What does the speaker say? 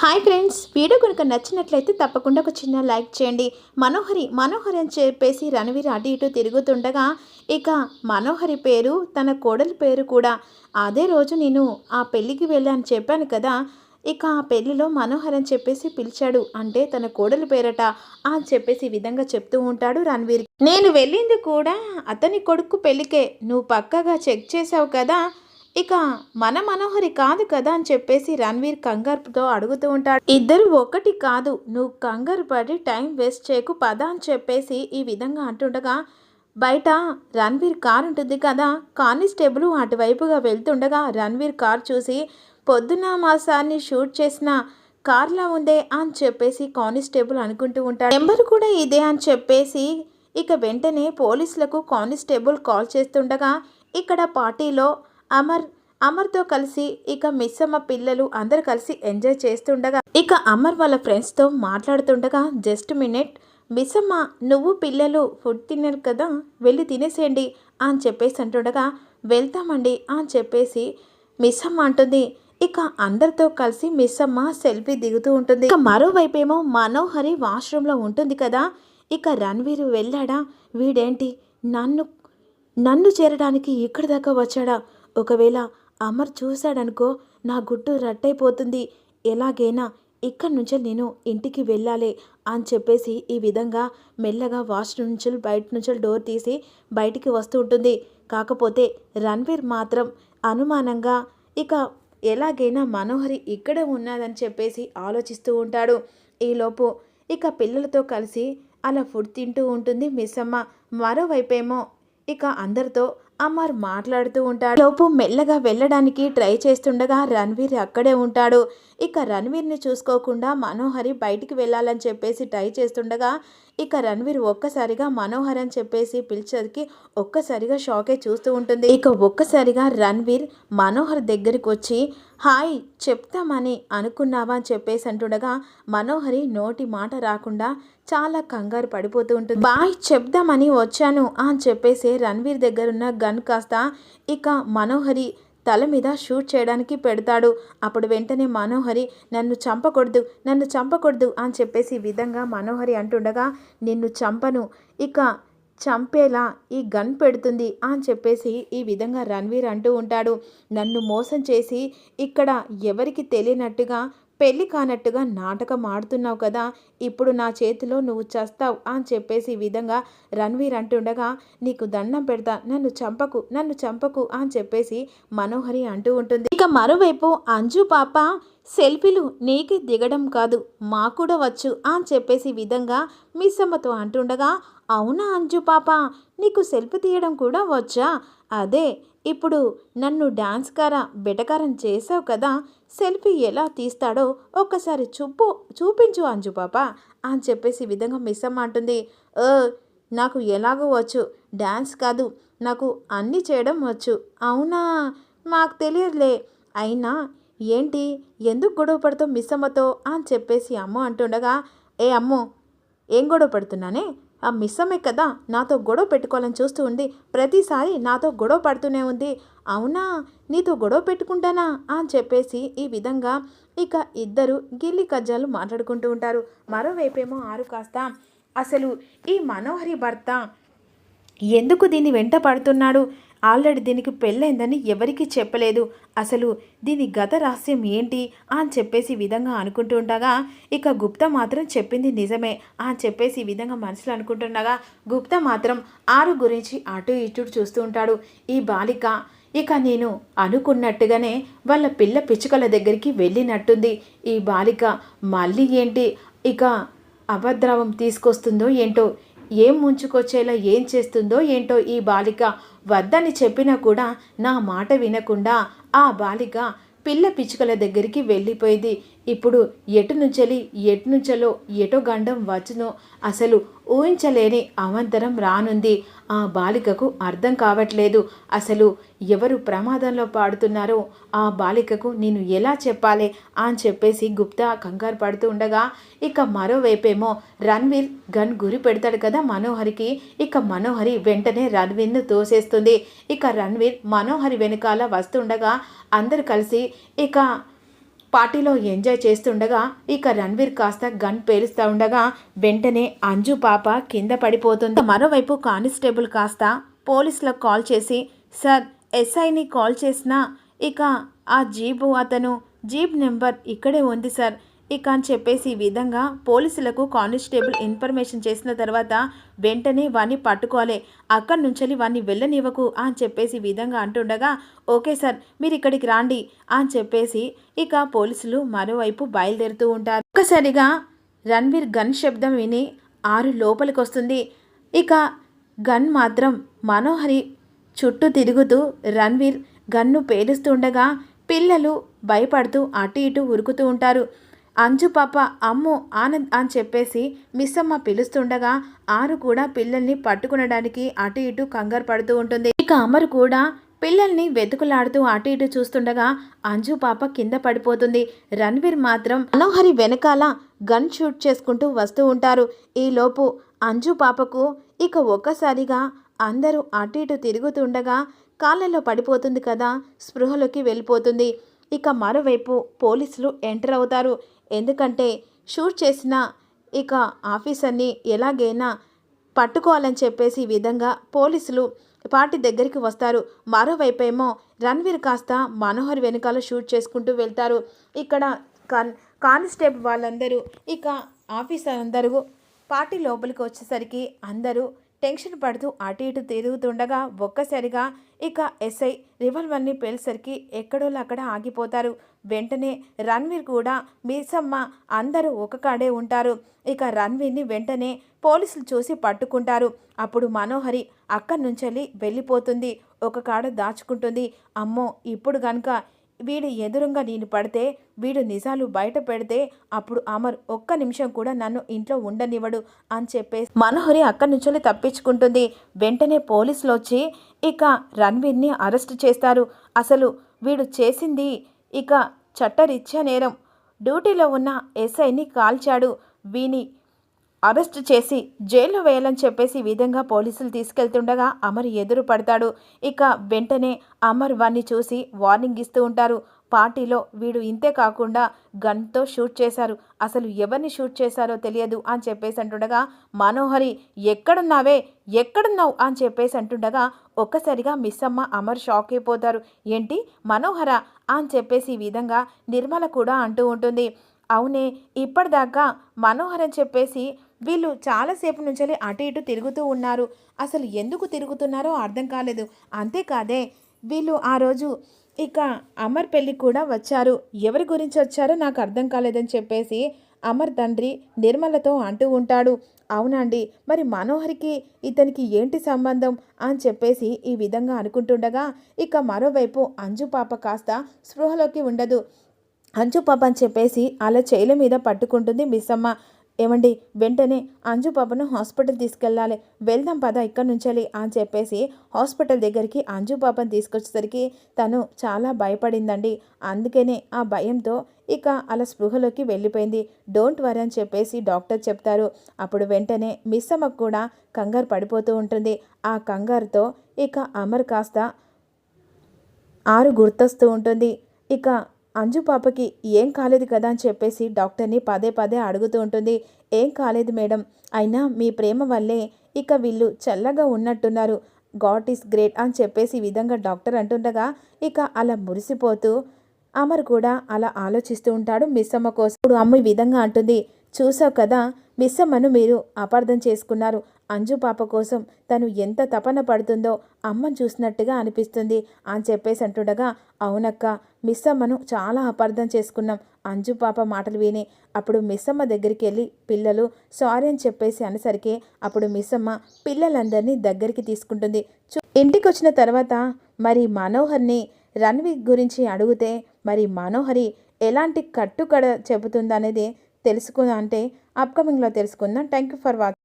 Hi friends, video కనుక నచ్చినట్లయితే తప్పకుండా ఒక చిన్న లైక్ చేయండి. మనోహరి అని చెప్పేసి రణవీర్ అటు ఇటు తిరుగుతుండగా ఇక మనోహరి పేరు తన కోడలి పేరు కూడా అదే రోజు నేను ఆ పెళ్ళికి వెళ్ళాను చెప్పాను కదా. ఇక ఆ పెళ్ళిలో మనోహర్ అని చెప్పేసి పిలిచాడు, అంటే తన కోడలి పేరట అని చెప్పేసి ఈ విధంగా చెప్తూ ఉంటాడు రణవీర్. నేను వెళ్ళింది కూడా అతని కొడుకు పెళ్ళికే, నువ్వు పక్కగా చెక్ చేసావు కదా, ఇక మన మనోహరి కాదు కదా అని చెప్పేసి రణవీర్ కంగారుతో అడుగుతూ ఉంటాడు. ఇద్దరు ఒకటి కాదు, నువ్వు కంగారు పడి టైం వేస్ట్ చేయకు పద అని చెప్పేసి ఈ విధంగా అంటుండగా బయట రణవీర్ కార్ ఉంటుంది కదా, కానిస్టేబుల్ అటువైపుగా వెళ్తుండగా రణవీర్ కార్ చూసి పొద్దున మా సార్ని షూట్ చేసిన కార్లా ఉందే అని చెప్పేసి కానిస్టేబుల్ అనుకుంటూ ఉంటాడు. నెంబర్ కూడా ఇదే అని చెప్పేసి ఇక వెంటనే పోలీసులకు కానిస్టేబుల్ కాల్ చేస్తుండగా ఇక్కడ పార్టీలో అమర్తో కలిసి ఇక మిస్సమ్మ పిల్లలు అందరు కలిసి ఎంజాయ్ చేస్తుండగా ఇక అమర్ వాళ్ళ ఫ్రెండ్స్తో మాట్లాడుతుండగా జస్ట్ మినిట్ మిస్సమ్మ, నువ్వు పిల్లలు ఫుడ్ తిన్నారు కదా, వెళ్ళి తినేసేయండి అని చెప్పేసి అంటుండగా వెళ్తామండి అని చెప్పేసి మిస్సమ్మ అంటుంది. ఇక అందరితో కలిసి మిస్సమ్మ సెల్ఫీ దిగుతూ ఉంటుంది. ఇక మరోవైపేమో మనోహరి వాష్రూమ్లో ఉంటుంది కదా. ఇక రణవీర్ వెళ్ళాడా, వీడేంటి నన్ను చేరడానికి ఇక్కడి దాకా వచ్చాడా, ఒకవేళ అమర్ చూశాడనుకో నా గుట్టు రట్టయిపోతుంది, ఎలాగైనా ఇక్కడి నుంచే నేను ఇంటికి వెళ్ళాలి అని చెప్పేసి ఈ విధంగా మెల్లగా వాష్రూమ్ నుంచి బయట నుంచి డోర్ తీసి బయటికి వస్తూ ఉంటుంది. కాకపోతే రణవీర్ మాత్రం అనుమానంగా ఇక ఎలాగైనా మనోహరి ఇక్కడే ఉన్నదని చెప్పేసి ఆలోచిస్తూ ఉంటాడు. ఈలోపు ఇక పిల్లలతో కలిసి అలా ఫుడ్ తింటూ ఉంటుంది మిస్సమ్మ. మరోవైపేమో ఇక అందరితో అమర్ మాట్లాడుతూ ఉంటాడు. లోపు మెల్లగా వెళ్ళడానికి ట్రై చేస్తుండగా రణవీర్ అక్కడే ఉంటాడు. ఇక రణవీర్ని చూసుకోకుండా మనోహరి బయటికి వెళ్ళాలని చెప్పేసి ట్రై చేస్తుండగా ఇక రణవీర్ ఒక్కసారిగా మనోహర్ అని చెప్పేసి పిలిచేసరికి ఒక్కసారిగా షాకే చూస్తూ ఉంటుంది. ఇక ఒక్కసారిగా రణవీర్ మనోహర్ దగ్గరికి వచ్చి హాయ్ చెప్తామని అనుకున్నావా అని చెప్పేసి అంటుండగా మనోహరి నోటి మాట రాకుండా చాలా కంగారు పడిపోతూ ఉంటుంది. బాయ్ చెప్దామని వచ్చాను అని చెప్పేసి రణవీర్ దగ్గరున్న గన్ కాస్త ఇక మనోహరి తల మీద షూట్ చేయడానికి పెడతాడు. అప్పుడు వెంటనే మనోహరి నన్ను చంపకూడదు అని చెప్పేసి ఈ విధంగా మనోహరి అంటుండగా నిన్ను చంపను, ఇక చంపేలా ఈ గన్ పెడుతుంది అని చెప్పేసి ఈ విధంగా రణవీర్ అంటూ ఉంటాడు. నన్ను మోసం చేసి ఇక్కడ ఎవరికి తెలియనట్టుగా పెళ్ళి కానట్టుగా నాటకం ఆడుతున్నావు కదా, ఇప్పుడు నా చేతిలో నువ్వు చస్తావు అని చెప్పేసి ఈ విధంగా రణవీర్ అంటుండగా నీకు దండం పెడతా, నన్ను చంపకు అని చెప్పేసి మనోహరి అంటూ ఉంటుంది. ఇక మరోవైపు అంజు పాప సెల్ఫీలు నీకే దిగడం కాదు మాకు కూడా వచ్చు అని చెప్పేసి విధంగా మిస్సమ్మతో అంటుండగా అవునా అంజు పాప, నీకు సెల్ఫీ తీయడం కూడా వచ్చా, అదే ఇప్పుడు నన్ను బెటకారం చేసావు కదా, సెల్ఫీ ఎలా తీస్తాడో ఒక్కసారి చూపించు అంజు పాప అని చెప్పేసి విధంగా మిస్సమ్మ అంటుంది. నాకు ఎలాగో వచ్చు, డ్యాన్స్ కాదు నాకు అన్నీ చేయడం వచ్చు. అవునా, మాకు తెలియదులే, అయినా ఏంటి ఎందుకు గొడవ పడతావు మిస్సమ్మతో అని చెప్పేసి అమ్మ అంటుండగా ఏ అమ్మో ఏం గొడవ పడుతున్నానే, ఆ మిస్సమ్మే కదా నాతో గొడవ పెట్టుకోవాలని చూస్తూ ఉంది, ప్రతిసారి నాతో గొడవ పడుతూనే ఉంది, అవునా నీతో గొడవ పెట్టుకుంటానా అని చెప్పేసి ఈ విధంగా ఇక ఇద్దరు గిల్లి కజ్జాలు మాట్లాడుకుంటూ ఉంటారు. మరోవైపేమో ఆరు కాస్త అసలు ఈ మనోహరి భర్త ఎందుకు దీన్ని వెంట పడుతున్నాడు, ఆల్రెడీ దీనికి పెళ్ళైందని ఎవరికీ చెప్పలేదు, అసలు దీని గత రహస్యం ఏంటి అని చెప్పేసి విధంగా అనుకుంటూ ఉండగా ఇక గుప్తా మాత్రం చెప్పింది నిజమే అని చెప్పేసి ఈ విధంగా మనసులో అనుకుంటుండగా గుప్తా మాత్రం ఆరు గురించి అటు ఇటు చూస్తూ ఉంటాడు. ఈ బాలిక ఇక నేను అనుకున్నట్టుగానే వాళ్ళ పిల్ల పిచ్చుకల దగ్గరికి వెళ్ళినట్టుంది, ఈ బాలిక మళ్ళీ ఏంటి ఇక అభద్రావం తీసుకొస్తుందో ఏంటో, ఏం ముంచుకొచ్చేలా ఏం చేస్తుందో ఏంటో, ఈ బాలిక వద్దని చెప్పినా కూడా నా మాట వినకుండా ఆ బాలిక పిల్ల పిచ్చుకల దగ్గరికి వెళ్ళిపోయింది. ఇప్పుడు ఎటు నుంచలో ఎటో గండం వచ్చునో అసలు ఊహించలేని అవంతరం రానుంది. ఆ బాలికకు అర్థం కావట్లేదు, అసలు ఎవరు ప్రమాదంలో పాడుతున్నారో ఆ బాలికకు నేను ఎలా చెప్పాలి అని చెప్పేసి గుప్తా కంగారు పడుతూ ఉండగా ఇక మరోవైపేమో రణవీర్ గన్ గురి పెడతాడు కదా మనోహరికి. ఇక మనోహరి వెంటనే రణవీర్ను తోసేస్తుంది. ఇక రణవీర్ మనోహరి వెనకాల వస్తుండగా అందరు కలిసి ఇక పార్టీలో ఎంజాయ్ చేస్తుండగా ఇక రణ్వీర్ కాస్త గన్ పేలుస్తూ ఉండగా వెంటనే అంజు పాప కింద పడిపోతుంది. మరోవైపు కానిస్టేబుల్ కాస్త పోలీసులకు కాల్ చేసి, సార్ ఎస్ఐని కాల్ చేసినా ఇక ఆ జీప్ నెంబర్ ఇక్కడే ఉంది సార్ ఇక అని చెప్పేసి ఈ విధంగా పోలీసులకు కానిస్టేబుల్ ఇన్ఫర్మేషన్ చేసిన తర్వాత వెంటనే వాణ్ణి పట్టుకోవాలి, అక్కడి నుంచి వాణ్ణి వెళ్ళనివ్వకు అని చెప్పేసి ఈ విధంగా అంటుండగా ఓకే సార్ మీరు ఇక్కడికి రాండి అని చెప్పేసి ఇక పోలీసులు మరోవైపు బయలుదేరుతూ ఉంటారు. ఒక్కసారిగా రణ్వీర్ గన్ శబ్దం విని ఆరు లోపలికి వస్తుంది. ఇక గన్ మాత్రం మనోహరి చుట్టూ తిరుగుతూ రణ్వీర్ గన్ను పేలుస్తుండగా పిల్లలు భయపడుతూ అటు ఇటు ఉరుకుతూ ఉంటారు. అంజు పాప అమ్మో ఆనంద్ అని చెప్పేసి మిస్సమ్మ పిలుస్తుండగా ఆరు కూడా పిల్లల్ని పట్టుకునడానికి అటు ఇటు కంగారు పడుతూ ఉంటుంది. ఇక అమరు కూడా పిల్లల్ని వెతుకులాడుతూ అటు ఇటు చూస్తుండగా అంజు పాప కింద పడిపోతుంది. రణ్వీర్ మాత్రం మనోహరి వెనకాల గన్ షూట్ చేసుకుంటూ వస్తూ ఉంటారు. ఈలోపు అంజు పాపకు ఇక ఒక్కసారిగా అందరూ అటు ఇటు తిరుగుతుండగా కాళ్ళలో పడిపోతుంది కదా, స్పృహలోకి వెళ్ళిపోతుంది. ఇక మరోవైపు పోలీసులు ఎంటర్ అవుతారు. ఎందుకంటే షూట్ చేసిన ఇక ఆఫీసర్ని ఎలాగైనా పట్టుకోవాలని చెప్పేసి ఈ విధంగా పోలీసులు పార్టీ దగ్గరికి వస్తారు. మరోవైపేమో రణ్వీర్ కాస్త మనోహర్ వెనకాల షూట్ చేసుకుంటూ వెళ్తారు. ఇక్కడ కానిస్టేబుల్ వాళ్ళందరూ ఇక ఆఫీసర్ అందరూ పార్టీ లోపలికి వచ్చేసరికి అందరూ టెన్షన్ పడుతూ అటు ఇటు తిరుగుతుండగా ఒక్కసారిగా ఇక ఎస్ఐ రివాల్వర్ని పేల్సరికి ఎక్కడోళ్ళు అక్కడ ఆగిపోతారు. వెంటనే రణ్వీర్ కూడా మీసమ్మ అందరూ ఒక కాడే ఉంటారు. ఇక రణ్వీర్ని వెంటనే పోలీసులు చూసి పట్టుకుంటారు. అప్పుడు మనోహరి అక్కడి నుంచి వెళ్ళిపోతుంది, ఒక కాడ దాచుకుంటుంది. అమ్మో ఇప్పుడు కనుక వీడు ఎదురుగా నేను పడితే, వీడు నిజాలు బయట పెడితే అప్పుడు అమర్ ఒక్క నిమిషం కూడా నన్ను ఇంట్లో ఉండనివ్వడు అని చెప్పేసి మనోహరి అక్కడి నుంచి తప్పించుకుంటుంది. వెంటనే పోలీసులు వచ్చి ఇక రణ్వీర్ని అరెస్ట్ చేస్తారు. అసలు వీడు చేసింది ఇక చట్టరీత్యా నేరం, డ్యూటీలో ఉన్న ఎస్ఐని కాల్చాడు, వీని అరెస్ట్ చేసి జైల్లో వేయాలని చెప్పేసి ఈ విధంగా పోలీసులు తీసుకెళ్తుండగా అమర్ ఎదురు పడతాడు. ఇక వెంటనే అమర్ వాణ్ణి చూసి వార్నింగ్ ఇస్తూ ఉంటారు. పార్టీలో వీడు ఇంతే కాకుండా గన్తో షూట్ చేశారు, అసలు ఎవరిని షూట్ చేశారో తెలియదు అని చెప్పేసి అంటుండగా మనోహరి ఎక్కడున్నావు అని చెప్పేసి అంటుండగా ఒక్కసారిగా మిస్సమ్మ అమర్ షాక్ అయిపోతారు. ఏంటి మనోహర అని చెప్పేసి ఈ విధంగా నిర్మల కూడా అంటూ ఉంటుంది. అవునే, ఇప్పటిదాకా మనోహర్ అని చెప్పేసి వీళ్ళు చాలాసేపు నుంచి అటు ఇటు తిరుగుతూ ఉన్నారు, అసలు ఎందుకు తిరుగుతున్నారో అర్థం కాలేదు. అంతేకాదే వీళ్ళు ఆ రోజు ఇక అమర్ పెళ్ళి కూడా వచ్చారు, ఎవరి గురించి వచ్చారో నాకు అర్థం కాలేదని చెప్పేసి అమర్ తండ్రి నిర్మలతో అంటూ ఉంటాడు. అవునండి, మరి మనోహరికి ఇతనికి ఏంటి సంబంధం అని చెప్పేసి ఈ విధంగా అనుకుంటుండగా ఇక మరోవైపు అంజు పాప కాస్త స్పృహలోకి ఉండదు. అంజు పాప అని చెప్పేసి అలా చేయిల మీద పట్టుకుంటుంది మిస్సమ్మ. ఏమండి వెంటనే అంజు పాపను హాస్పిటల్ తీసుకెళ్ళాలి, వెళ్దాం పద ఇక్కడి నుంచి అని చెప్పేసి హాస్పిటల్ దగ్గరికి అంజు పాపను తీసుకొచ్చేసరికి తను చాలా భయపడిందండి. అందుకనే ఆ భయంతో ఇక అలా స్పృహలోకి వెళ్ళిపోయింది. డోంట్ వరీ అని చెప్పేసి డాక్టర్ చెప్తారు. అప్పుడు వెంటనే మిస్సమ్మకు కూడా కంగారు పడిపోతూ ఉంటుంది. ఆ కంగారుతో ఇక అమర్ కాస్త ఆరు గుర్తొస్తూ ఉంటుంది. ఇక అంజు పాపకి ఏం కాలేదు కదా అని చెప్పేసి డాక్టర్ని పదే పదే అడుగుతూ ఉంటుంది. ఏం కాలేదు మేడం, అయినా మీ ప్రేమ వల్లే ఇక వీళ్ళు చల్లగా ఉన్నట్టున్నారు, గాడ్ ఈస్ గ్రేట్ అని చెప్పేసి ఈ విధంగా డాక్టర్ అంటుండగా ఇక అలా మురిసిపోతూ అమర్ కూడా అలా ఆలోచిస్తూ ఉంటాడు మిస్సమ్మ కోసం. ఇప్పుడు అమ్మ ఈ విధంగా అంటుంది, చూసావు కదా మిస్సమ్మను మీరు అపార్థం చేసుకున్నారు, అంజు పాప కోసం తను ఎంత తపన పడుతుందో అమ్మను చూసినట్టుగా అనిపిస్తుంది అని చెప్పేసి అంటుండగా అవునక్క, మిస్సమ్మను చాలా అపార్థం చేసుకున్నాం అంజు పాప మాటలు విని. అప్పుడు మిస్సమ్మ దగ్గరికి వెళ్ళి పిల్లలు సారీ అని చెప్పేసి అనేసరికి అప్పుడు మిస్సమ్మ పిల్లలందరినీ దగ్గరికి తీసుకుంటుంది. ఇంటికి వచ్చిన తర్వాత మరి మనోహర్ని రణ్వీర్ గురించి అడిగితే మరి మనోహరి ఎలాంటి కట్టుకడ చెబుతుందనేది తెలుసుకుందాం, అంటే అప్కమింగ్లో తెలుసుకుందాం. Thank you for watching.